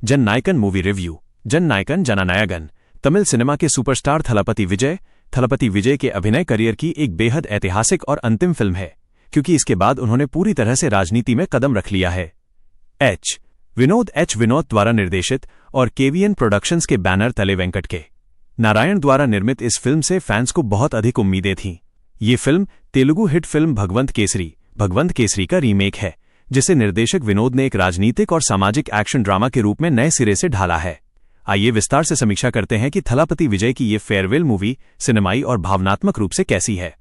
जन नायकन movie review. जन नायकन जननायकन Tamil cinema के सुपरस्टार थलपति विजय के अभिनय करियर की एक बेहद ऐतिहासिक और अंतिम फिल्म है, क्योंकि इसके बाद उन्होंने पूरी तरह से राजनीति में कदम रख लिया है। विनोद द्वारा निर्देशित और केवीएन प्रोडक्शंस के बैनर तले वेंकट के नारायण द्वारा निर्मित इस फिल्म से फैंस को बहुत अधिक उम्मीदें थीं। ये फिल्म तेलुगु हिट फिल्म भगवंत केसरी का रीमेक है, जिसे निर्देशक विनोद ने एक राजनीतिक और सामाजिक एक्शन ड्रामा के रूप में नए सिरे से ढाला है। आइए विस्तार से समीक्षा करते हैं कि थलापति विजय की ये फेयरवेल मूवी सिनेमाई और भावनात्मक रूप से कैसी है।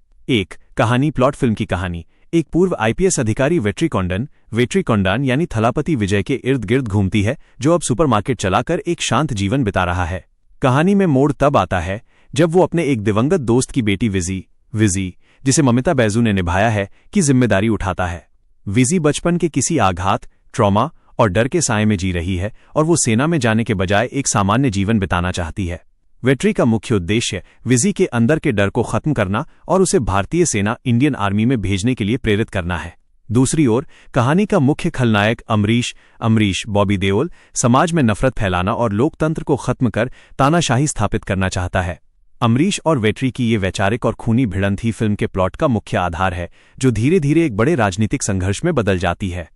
कहानी। प्लॉट। फिल्म की कहानी एक पूर्व आईपीएस अधिकारी वेट्रिकोंडान यानी थलापति विजय के इर्द गिर्द घूमती है, जो अब सुपरमार्केट चलाकर एक शांत जीवन बिता रहा है। कहानी में मोड़ तब आता है जब वो अपने एक दिवंगत दोस्त की बेटी विजी, जिसे ममिता बैजू ने निभाया है, की जिम्मेदारी उठाता है। विजी बचपन के किसी आघात, ट्रॉमा और डर के साए में जी रही है और वो सेना में जाने के बजाय एक सामान्य जीवन बिताना चाहती है। वेट्री का मुख्य उद्देश्य विजी के अंदर के डर को खत्म करना और उसे भारतीय सेना इंडियन आर्मी में भेजने के लिए प्रेरित करना है। दूसरी ओर कहानी का मुख्य खलनायक अमरीश बॉबी देओल समाज में नफरत फैलाना और लोकतंत्र को खत्म कर तानाशाही स्थापित करना चाहता है। अमरीश और वेट्री की ये वैचारिक और खूनी भिड़ंत ही फिल्म के प्लॉट का मुख्य आधार है, जो धीरे धीरे एक बड़े राजनीतिक संघर्ष में बदल जाती है।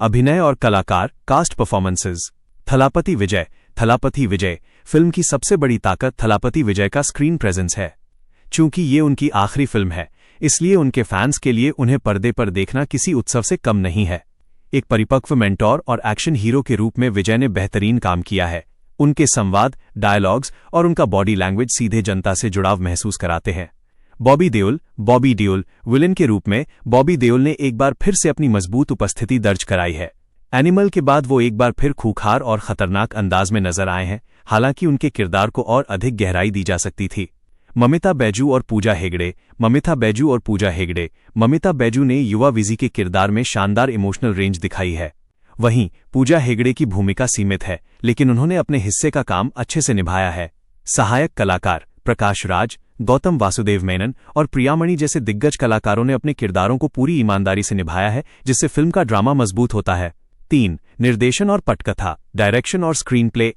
अभिनय और कलाकार। Cast performances. Thalapathy Vijay film की सबसे बड़ी ताकत थलापति विजय का स्क्रीन प्रेजेंस है। चूंकि ये उनकी आखिरी फिल्म है, इसलिए उनके फैंस के लिए उन्हें पर्दे पर देखना किसी उत्सव से कम नहीं है। एक परिपक्व मेंटोर और एक्शन हीरो के रूप में विजय ने बेहतरीन काम किया है। उनके संवाद, डायलॉग्स और उनका बॉडी लैंग्वेज सीधे जनता से जुड़ाव महसूस कराते हैं। बॉबी देओल विलेन के रूप में बॉबी देओल ने एक बार फिर से अपनी मजबूत उपस्थिति दर्ज कराई है। एनिमल के बाद वो एक बार फिर खूंखार और खतरनाक अंदाज में नजर आए हैं, हालांकि उनके किरदार को और अधिक गहराई दी जा सकती थी। ममिता बैजू और पूजा हेगड़े ने युवा विजी के किरदार में शानदार इमोशनल रेंज दिखाई है। वहीं पूजा हेगड़े की भूमिका सीमित है, लेकिन उन्होंने अपने हिस्से का काम अच्छे से निभाया है। सहायक कलाकार। प्रकाश राज, गौतम वासुदेव मेनन और प्रियामणि जैसे दिग्गज कलाकारों ने अपने किरदारों को पूरी ईमानदारी से निभाया है, जिससे फिल्म का ड्रामा मजबूत होता है। निर्देशन और पटकथा। डायरेक्शन और स्क्रीन प्ले।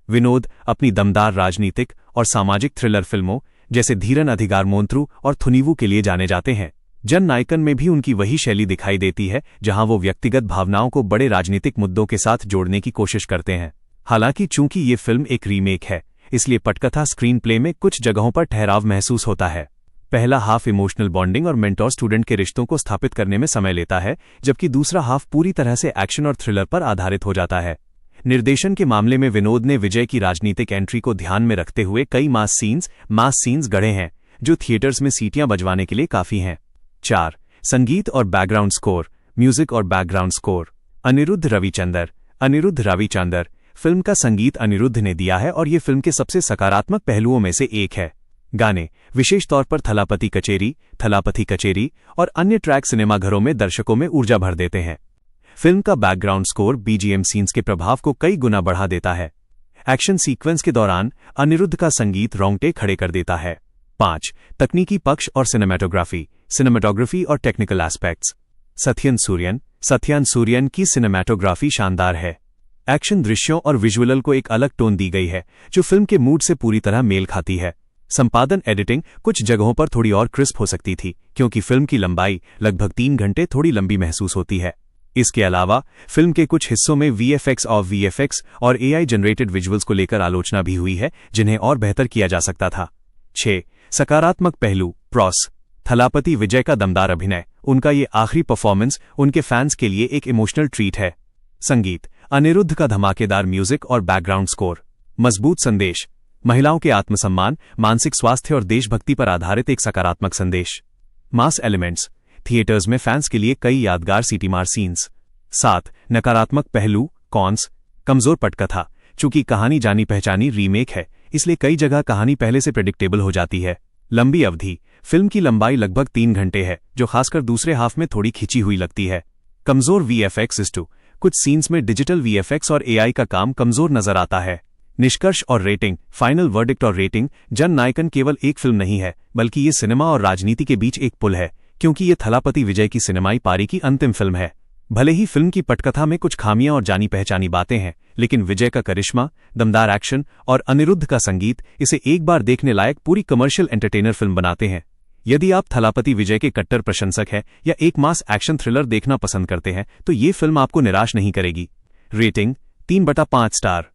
विनोद अपनी दमदार राजनीतिक और सामाजिक थ्रिलर फिल्मों जैसे धीरन अधिगारमोंत्रु और थुनीवु के लिए जाने जाते हैं। जन नायकन में भी उनकी वही शैली दिखाई देती है, जहां वो व्यक्तिगत भावनाओं को बड़े राजनीतिक मुद्दों के साथ जोड़ने की कोशिश करते हैं। हालांकि चूंकि ये फिल्म एक रीमेक है, इसलिए पटकथा स्क्रीन प्ले में कुछ जगहों पर ठहराव महसूस होता है। पहला हाफ इमोशनल बॉन्डिंग और मेंटोर स्टूडेंट के रिश्तों को स्थापित करने में समय लेता है, जबकि दूसरा हाफ पूरी तरह से एक्शन और थ्रिलर पर आधारित हो जाता है। निर्देशन के मामले में विनोद ने विजय की राजनीतिक एंट्री को ध्यान में रखते हुए कई मास सीन्स गढ़े हैं, जो थिएटर्स में सीटियां बजवाने के लिए काफी हैं। संगीत और बैकग्राउंड स्कोर। म्यूजिक और background score. Anirudh Ravichander film का संगीत अनिरुद्ध ने दिया है और ये फिल्म के सबसे सकारात्मक पहलुओं में से एक है। गाने, विशेष तौर पर थलापति कचेरी और अन्य ट्रैक सिनेमाघरों में दर्शकों में ऊर्जा भर देते हैं। फिल्म का बैकग्राउंड स्कोर बीजीएम सीन्स के प्रभाव को कई गुना बढ़ा देता है। एक्शन सीक्वेंस के दौरान अनिरुद्ध का संगीत रोंगटे खड़े कर देता है। तकनीकी पक्ष और सिनेमेटोग्राफी और टेक्निकल एस्पेक्ट्स। सत्यान सूर्यन की सिनेमेटोग्राफी शानदार है। एक्शन दृश्यों और विजुअल को एक अलग टोन दी गई है, जो फिल्म के मूड से पूरी तरह मेल खाती है। संपादन एडिटिंग कुछ जगहों पर थोड़ी और क्रिस्प हो सकती थी, क्योंकि फिल्म की लंबाई लगभग 3 घंटे थोड़ी लंबी महसूस होती है। इसके अलावा फिल्म के कुछ हिस्सों में वीएफएक्स और एआई जनरेटेड विजुअल्स को लेकर आलोचना भी हुई है, जिन्हें और बेहतर किया जा सकता था। सकारात्मक पहलू। थलापति विजय का दमदार अभिनय। उनका ये आखिरी परफॉर्मेंस उनके फैंस के लिए एक इमोशनल ट्रीट है। संगीत। अनिरुद्ध का धमाकेदार म्यूजिक और बैकग्राउंड स्कोर। मजबूत संदेश। महिलाओं के आत्मसम्मान, मानसिक स्वास्थ्य और देशभक्ति पर आधारित एक सकारात्मक संदेश। मास एलिमेंट्स। थिएटर्स में फैंस के लिए कई यादगार सीटीमार सीन्स। नकारात्मक पहलू। कमजोर पटकथा। चूंकि कहानी जानी पहचानी रीमेक है, इसलिए कई जगह कहानी पहले से प्रेडिक्टेबल हो जाती है। लंबी अवधि। फिल्म की लंबाई लगभग 3 घंटे है, जो खासकर दूसरे हाफ में थोड़ी खिंची हुई लगती है। कमजोर वीएफएक्स। कुछ सीन्स में डिजिटल वीएफएक्स और एआई का काम कमजोर नजर आता है। निष्कर्ष और रेटिंग। फाइनल वर्डिक्ट और रेटिंग। जन नायकन केवल एक फिल्म नहीं है, बल्कि ये सिनेमा और राजनीति के बीच एक पुल है, क्योंकि ये थलापति विजय की सिनेमाई पारी की अंतिम फिल्म है। भले ही फिल्म की पटकथा में कुछ खामियां और जानी पहचानी बातें हैं, लेकिन विजय का करिश्मा, दमदार एक्शन और अनिरुद्ध का संगीत इसे एक बार देखने लायक पूरी कमर्शियल एंटरटेनर फिल्म बनाते हैं। यदि आप थलापति विजय के कट्टर प्रशंसक हैं या एक मास एक्शन थ्रिलर देखना पसंद करते हैं तो ये फिल्म आपको निराश नहीं करेगी। Rating 3/5 star.